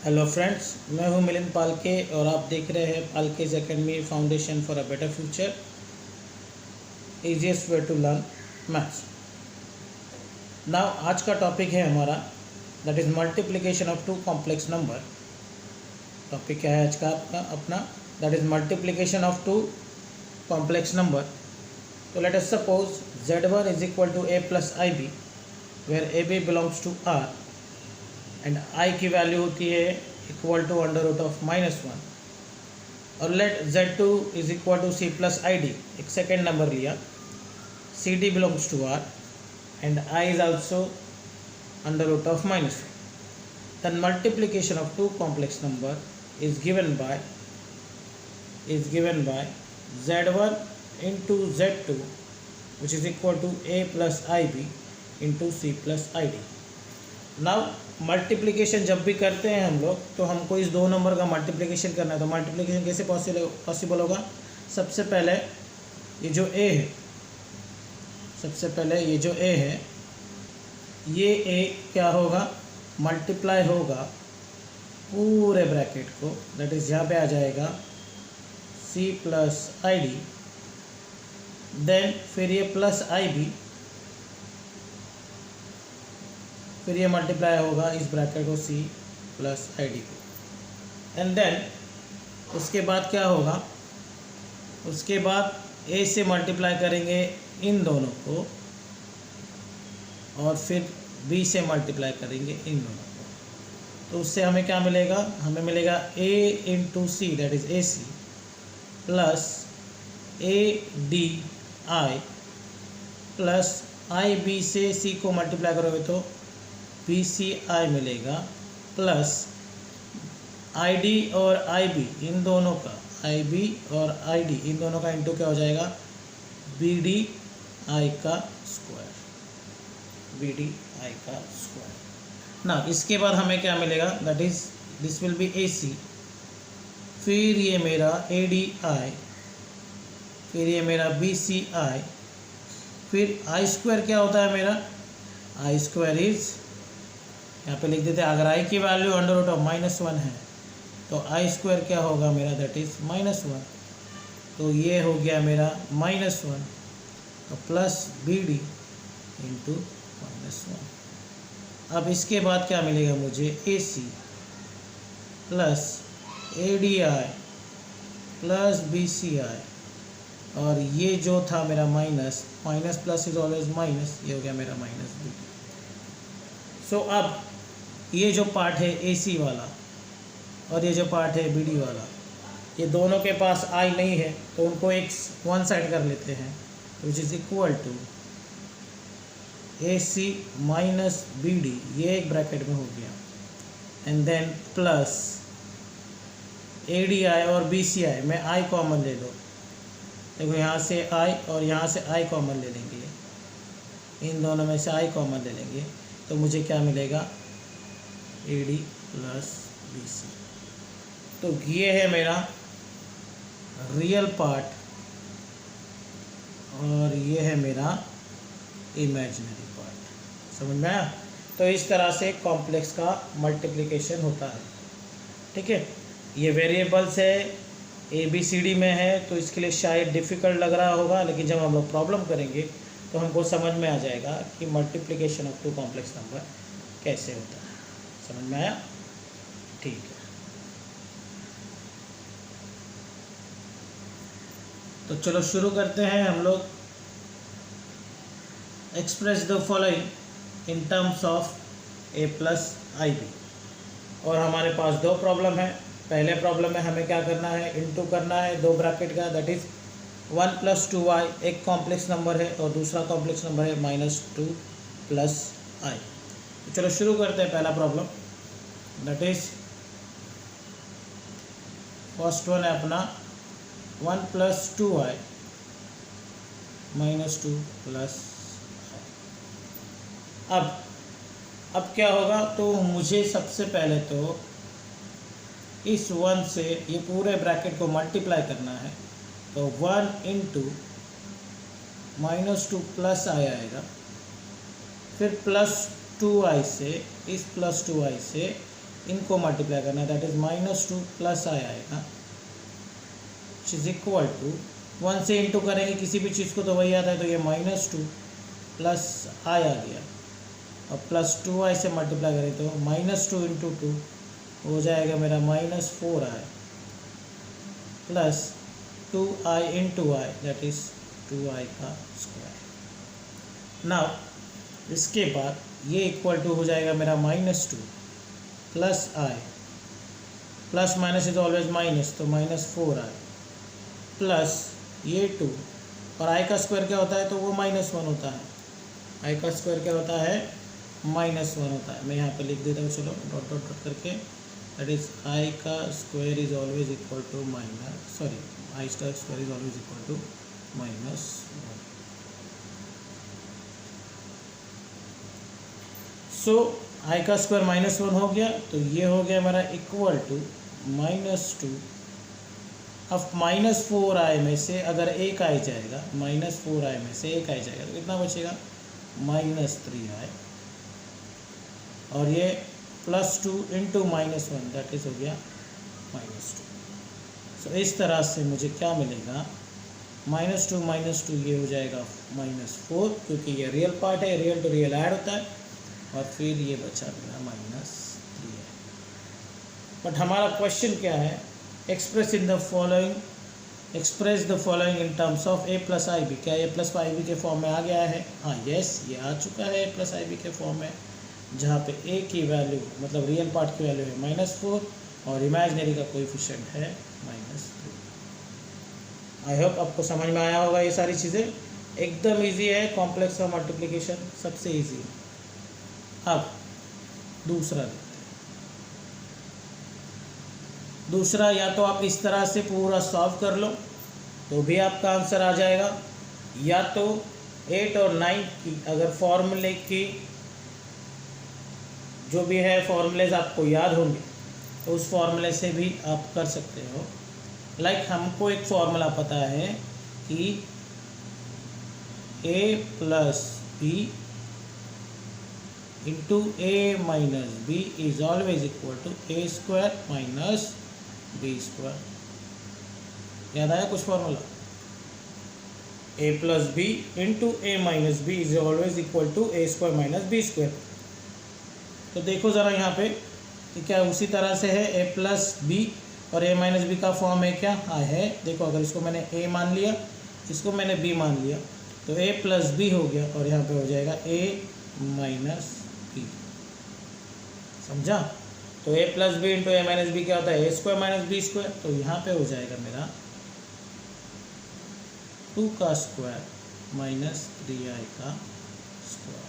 Hello friends, मैं हूं मिलिंद पालके और आप देख रहे हैं पालकेज academy foundation for a better future, easiest way to learn maths. Now आज का टॉपिक है हमारा that is multiplication of two complex number. Topic क्या है आज का अपना that is multiplication of two complex number. तो let us suppose z1 is equal to a plus i b, where a b belongs to r and i की value होती है equal to under root of -1। और let z2 is equal to c plus i d, एक second number लिया, c d belongs to r and i is also under root of -1। then multiplication of two complex number is given by z1 into z2 which is equal to a plus ib into c plus id। Now multiplication जब भी करते हैं हम लोग तो हमको इस दो नंबर का मल्टीप्लिकेशन करना है। तो मल्टीप्लिकेशन कैसे पॉसिबल होगा? सबसे पहले ये जो a है, ये a क्या होगा? मल्टीप्लाई होगा पूरे ब्रैकेट को, दैट इज़ यहाँ पे आ जाएगा c plus i d, then फिर ये प्लस आई बी, फिर ये मल्टीप्लाई होगा इस ब्रैकेट को c प्लस आई डी को, एंड देन उसके बाद क्या होगा? उसके बाद a से मल्टीप्लाई करेंगे इन दोनों को और फिर b से मल्टीप्लाई करेंगे इन दोनों को। तो उससे हमें क्या मिलेगा? हमें मिलेगा a into c, that is a c, plus a d i, plus i b से c को मल्टीप्लाई करोगे तो बी सी आई मिलेगा, प्लस आई डी और आई बी इन दोनों का, आई बी और आई डी इन दोनों का इंटू क्या हो जाएगा? बी डी आई का स्क्वायर, बी डी आई का स्क्वायर ना। इसके बाद हमें क्या मिलेगा? That is this will be a c, फिर ये मेरा ए डी आई, फिर ये मेरा बी सी आई, फिर आई स्क्वायर क्या होता है मेरा? आई स्क्वायर इज, यहाँ पे लिख देते हैं, अगर i की वैल्यू अंडर रूट ऑफ -1 है तो i स्क्वायर क्या होगा मेरा? That is -1। तो ये हो गया मेरा -1, तो प्लस बी डी इंटू -1। अब इसके बाद क्या मिलेगा मुझे? A c plus a d i plus b c i, और ये जो था मेरा minus plus is always minus, ये हो गया मेरा माइनस बी डी। सो अब ये जो पार्ट है ए सी वाला और ये जो पार्ट है बी डी वाला, ये दोनों के पास आई नहीं है तो उनको एक वन साइड कर लेते हैं, which is equal to a c minus b d, ये एक ब्रैकेट में हो गया, and then plus a d i और बी सी आई में आई कॉमन ले लो। देखो यहाँ से आई और यहाँ से आई कॉमन ले लेंगे, इन दोनों में से आई कॉमन ले लेंगे तो मुझे क्या मिलेगा? A d plus b c. तो ये है मेरा रियल पार्ट और ये है मेरा इमेजिनरी पार्ट। समझ में आया? तो इस तरह से कॉम्प्लेक्स का मल्टीप्लिकेशन होता है। ठीक है, ये वेरिएबल्स है, ए बी सी डी में है तो इसके लिए शायद डिफ़िकल्ट लग रहा होगा, लेकिन जब हम लोग प्रॉब्लम करेंगे तो हमको समझ में आ जाएगा कि multiplication of two complex number कैसे होता है। समझ में आया? ठीक है, तो चलो शुरू करते हैं हम लोग। Express the following in terms of a plus i b. और हमारे पास दो प्रॉब्लम है। पहले प्रॉब्लम में हमें क्या करना है? इनटू करना है दो ब्रैकेट का, दैट इज़ 1 + 2i एक कॉम्प्लेक्स नंबर है और दूसरा कॉम्प्लेक्स नंबर है -2 + i। तो चलो शुरू करते हैं पहला problem, that is first one है अपना 1 + 2i -2 + i। अब क्या होगा? तो मुझे सबसे पहले तो इस 1 से ये पूरे ब्रैकेट को मल्टीप्लाई करना है, तो 1 × -2 + i आएगा, फिर +2i से, इस +2i से इनको मल्टीप्लाई करना है, दैट इज -2 प्लस आई आएगा विच इज इक्वल टू 1 से इंटू करेंगे किसी भी चीज़ को तो वही आता है, तो ये -2 प्लस आई आ गया और प्लस 2i से मल्टीप्लाई करें तो -2 इंटू 2 हो जाएगा मेरा -4i plus 2i into I that is 2i का स्क्वायर। नाउ इसके बाद ये इक्वल टू हो जाएगा मेरा -2 plus I, plus minus is always minus, तो -4i प्लस ये 2 और i का स्क्वायर क्या होता है, तो वो -1 होता है। i का स्क्वायर क्या होता है, -1 होता है। मैं यहाँ पे लिख देता हूँ, चलो डॉट डॉट डॉट करके, दैट इज i का square is always equal to i का square is always equal to -1। So i का स्क्वायर -1 हो गया, तो ये हो गया मेरा इक्वल टू -2। अब -4i में से अगर एक आई जाएगा, -4i में से एक आई जाएगा तो कितना बचेगा, -3i और ये +2 इंटू -1 दैट इज हो गया -2। सो इस तरह से मुझे क्या मिलेगा, -2 ये हो जाएगा -4 क्योंकि ये रियल पार्ट है, रियल टू रियल ऐड होता है, और फिर ये बचा मेरा -3 है। बट हमारा क्वेश्चन क्या है, express the following in terms of a plus i b. क्या ये प्लस आई बी के फॉर्म में आ गया है, हाँ यस ये आ चुका है प्लस आई बी के फॉर्म में, जहाँ पे a की वैल्यू मतलब रियल पार्ट की वैल्यू है -4 और इमेजिनरी का कोएफिशिएंट है -3। आई होप आपको समझ में आया होगा ये सारी चीज़ें, एकदम इजी है, कॉम्प्लेक्स का मल्टीप्लिकेशन सबसे इजी है। अब दूसरा देखते हैं। दूसरा या तो आप इस तरह से पूरा सॉल्व कर लो तो भी आपका आंसर आ जाएगा, या तो 8 और 9 की अगर फॉर्मूले की जो भी है फॉर्मूलेज आपको याद होंगे तो उस फॉर्मूले से भी आप कर सकते हो। लाइक हमको एक फॉर्मूला पता है कि a plus b into a minus b is always equal to a square minus b square. याद आया कुछ formula, a plus b into a minus b is always equal to a square minus b square. तो देखो ज़रा यहाँ पे कि क्या उसी तरह से है, a प्लस b और a माइनस बी का फॉर्म है क्या, हाँ है। देखो अगर इसको मैंने a मान लिया, इसको मैंने b मान लिया, तो a प्लस b हो गया और यहाँ पे हो जाएगा a माइनस b। समझा? तो a plus b into a minus b क्या होता है, a square minus b square. तो यहाँ पे हो जाएगा मेरा 2 का स्क्वायर माइनस 3i का स्क्वायर।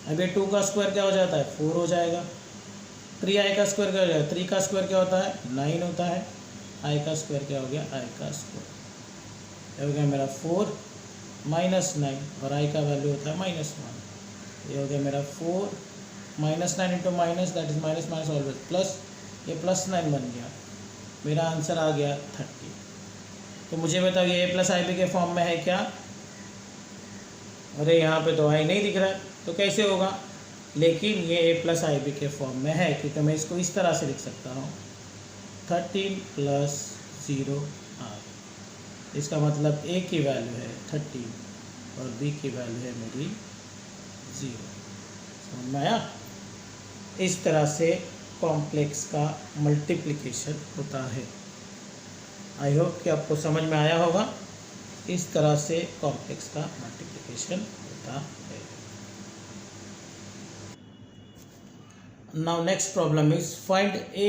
अब ये 2 का स्क्वायर क्या हो जाता है, 4 हो जाएगा। 3i का स्क्वायर क्या हो जाएगा, 3 का स्क्वायर क्या होता है, 9 होता है। i का स्क्वायर क्या हो गया, i का स्क्वायर हो गया मेरा 4 माइनस 9 और i का वैल्यू होता है -1। ये हो गया मेरा 4 -9 into minus that is minus minus always plus, ये +9 बन गया। मेरा आंसर आ गया 30। तो मुझे बताओ ये a प्लस आई बी के फॉर्म में है क्या, अरे यहाँ पे तो i नहीं दिख रहा है तो कैसे होगा, लेकिन ये a प्लस आई बी के फॉर्म में है क्योंकि मैं इसको इस तरह से लिख सकता हूँ 13 प्लस 0i। इसका मतलब a की वैल्यू है 13 और b की वैल्यू है मेरी 0। समझ में आया? इस तरह से कॉम्प्लेक्स का मल्टीप्लिकेशन होता है। आई होप कि आपको समझ में आया होगा, इस तरह से कॉम्प्लेक्स का मल्टीप्लिकेशन होता है। Now next problem is find a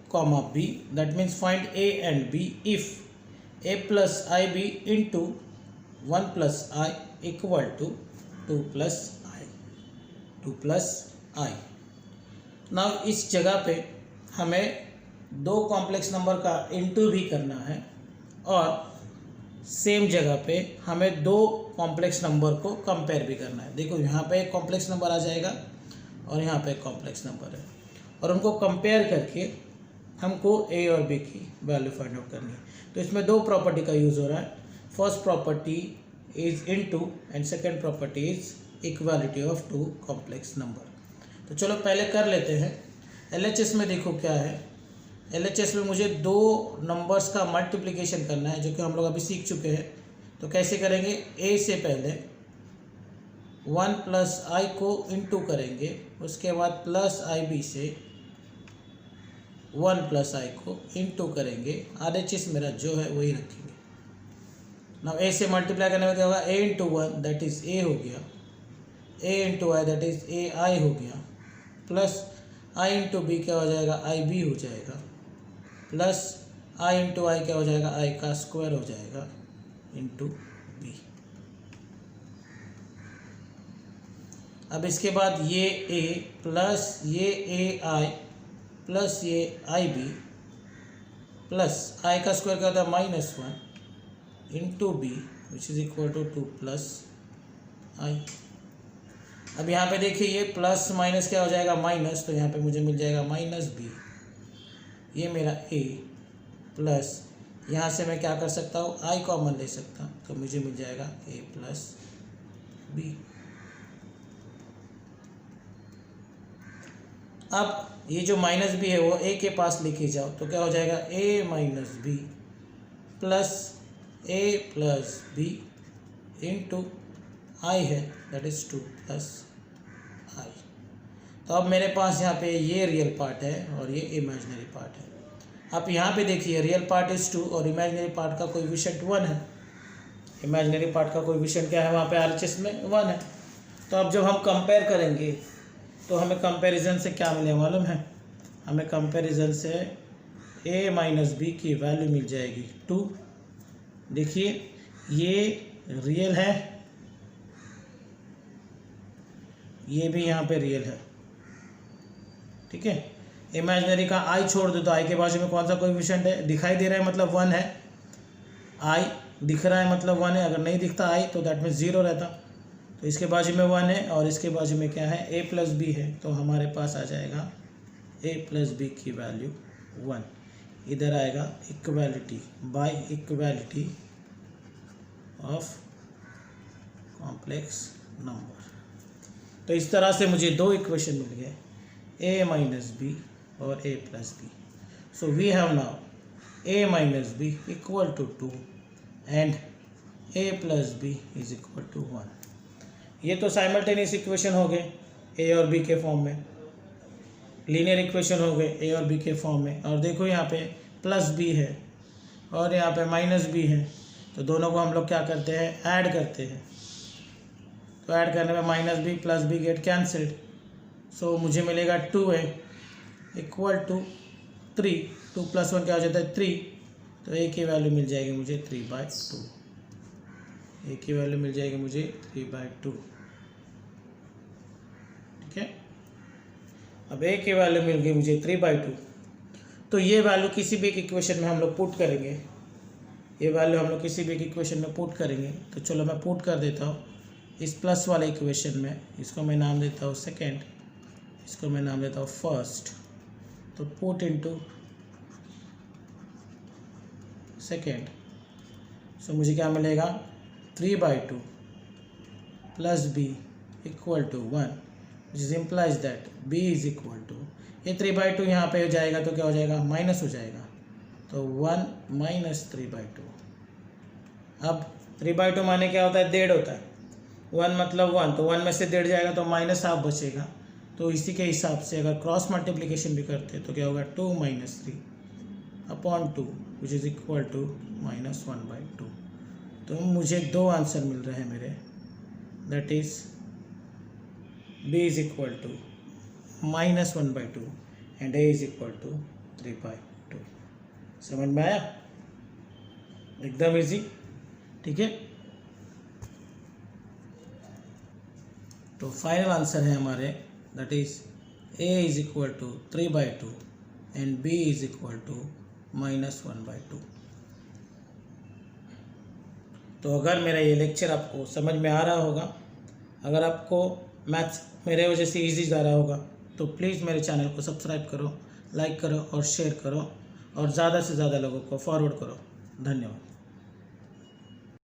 comma b, that means find a and b if a plus ib into 1 plus I equal to 2 plus I। Now इस जगह पे हमें दो कॉम्प्लेक्स नंबर का इंटू भी करना है और सेम जगह पे हमें दो कॉम्प्लेक्स नंबर को कंपेयर भी करना है। देखो यहाँ पे एक कॉम्प्लेक्स नंबर आ जाएगा और यहाँ पे एक कॉम्प्लेक्स नंबर है और उनको कंपेयर करके हमको a और b की वैल्यू फाइंड आउट करनी है। तो इसमें दो प्रॉपर्टी का यूज़ हो रहा है, first property is into and second property is equality of two complex number. तो चलो पहले कर लेते हैं। LHS में देखो क्या है, LHS में मुझे दो नंबर्स का मल्टीप्लिकेशन करना है, जो कि हम लोग अभी सीख चुके हैं। तो कैसे करेंगे, a से पहले 1 प्लस आई को इंटू करेंगे, उसके बाद प्लस IB से 1 प्लस आई को इंटू करेंगे, RHS मेरा जो है वही रखेंगे। नाउ a से मल्टीप्लाई करने में क्या होगा, a into 1 that is a हो गया, a into I that is AI हो गया, प्लस i इंटू बी क्या हो जाएगा, IB हो जाएगा, प्लस i इंटू आई क्या हो जाएगा, i का स्क्वायर हो जाएगा इंटू b। अब इसके बाद ये a प्लस ये AI प्लस ये IB प्लस i का स्क्वायर क्या होता है -1 into b which is equal to 2 plus i। अब यहाँ पे देखिए ये प्लस माइनस क्या हो जाएगा, माइनस, तो यहाँ पे मुझे मिल जाएगा -b, ये मेरा a प्लस यहाँ से मैं क्या कर सकता हूँ, i कॉमन ले सकता हूँ, तो मुझे मिल जाएगा a प्लस b। अब ये जो -b है वो a के पास लेके जाओ, तो क्या हो जाएगा, a minus b plus a plus b into i है दैट इज़ 2 प्लस i। तो अब मेरे पास यहाँ पे ये रियल पार्ट है और ये इमेजिनरी पार्ट है। आप यहाँ पे देखिए रियल पार्ट इज़ 2 और इमेजिनरी पार्ट का कोएफिशिएंट 1 है। इमेजिनरी पार्ट का कोएफिशिएंट क्या है वहाँ पे RHS में 1 है। तो अब जब हम कंपेयर करेंगे तो हमें कंपैरिजन से क्या मिले मालूम है, हमें कंपैरिजन से a माइनस b की वैल्यू मिल जाएगी 2। देखिए ये रियल है, ये भी यहाँ पे रियल है, ठीक है। इमेजिनरी का i छोड़ दो तो i के बाजू में कौन सा कोएफिशिएंट है, दिखाई दे रहा है मतलब 1 है, i दिख रहा है मतलब 1 है, अगर नहीं दिखता i तो दैट मीन्स 0 रहता। तो इसके बाजू में 1 है और इसके बाजू में क्या है, a प्लस b है, तो हमारे पास आ जाएगा a प्लस b की वैल्यू 1। इधर आएगा equality by equality of complex number. तो इस तरह से मुझे दो इक्वेशन मिल गए, a माइनस बी और a plus b. So we have now a minus b equal to 2 and a plus b is equal to 1। ये तो साइमल्टेनियस इक्वेशन हो गए a और b के फॉर्म में, लीनियर इक्वेशन हो गए a और b के फॉर्म में। और देखो यहाँ पे प्लस b है और यहाँ पे माइनस b है, तो दोनों को हम लोग क्या करते हैं, ऐड करते हैं। तो ऐड करने में minus b plus b get cancelled, so मुझे मिलेगा 2a इक्वल टू 3। 2 प्लस 1 क्या हो जाता है 3, तो a की वैल्यू मिल जाएगी मुझे 3/2। a की वैल्यू मिल जाएगी मुझे 3/2, ठीक है। अब a की वैल्यू मिल गई मुझे 3/2, तो ये वैल्यू किसी भी एक इक्वेशन में हम लोग पुट करेंगे, ये वैल्यू हम लोग किसी भी एक इक्वेशन में पुट करेंगे। तो चलो मैं पुट कर देता हूँ इस प्लस वाले इक्वेशन में, इसको मैं नाम देता हूँ सेकेंड, इसको मैं नाम देता हूँ फर्स्ट। तो पुट इनटू सेकेंड, सो मुझे क्या मिलेगा 3/2 plus b equal to 1 which is implies that b is equal to, ये 3/2 यहाँ पे हो जाएगा तो क्या हो जाएगा, माइनस हो जाएगा, तो 1 माइनस 3/2। अब 3/2 माने क्या होता है, 1.5 होता है, 1 मतलब 1, तो 1 में से 1.5 जाएगा तो माइनस हाफ बचेगा। तो इसी के हिसाब से अगर क्रॉस मल्टीप्लिकेशन भी करते हैं तो क्या होगा 2 minus 3 upon 2 which is equal to -1/2। तो मुझे दो आंसर मिल रहे हैं मेरे, that is b is equal to -1/2 and a is equal to 3/2। समझ में आया, एकदम इजी, ठीक है। तो फाइनल आंसर है हमारे, that is a is equal to 3/2 and b is equal to -1/2। तो अगर मेरा ये लेक्चर आपको समझ में आ रहा होगा, अगर आपको मैथ्स मेरे वजह से इजी जा रहा होगा, तो प्लीज़ मेरे चैनल को सब्सक्राइब करो, लाइक करो और शेयर करो और ज़्यादा से ज़्यादा लोगों को फॉरवर्ड करो। धन्यवाद।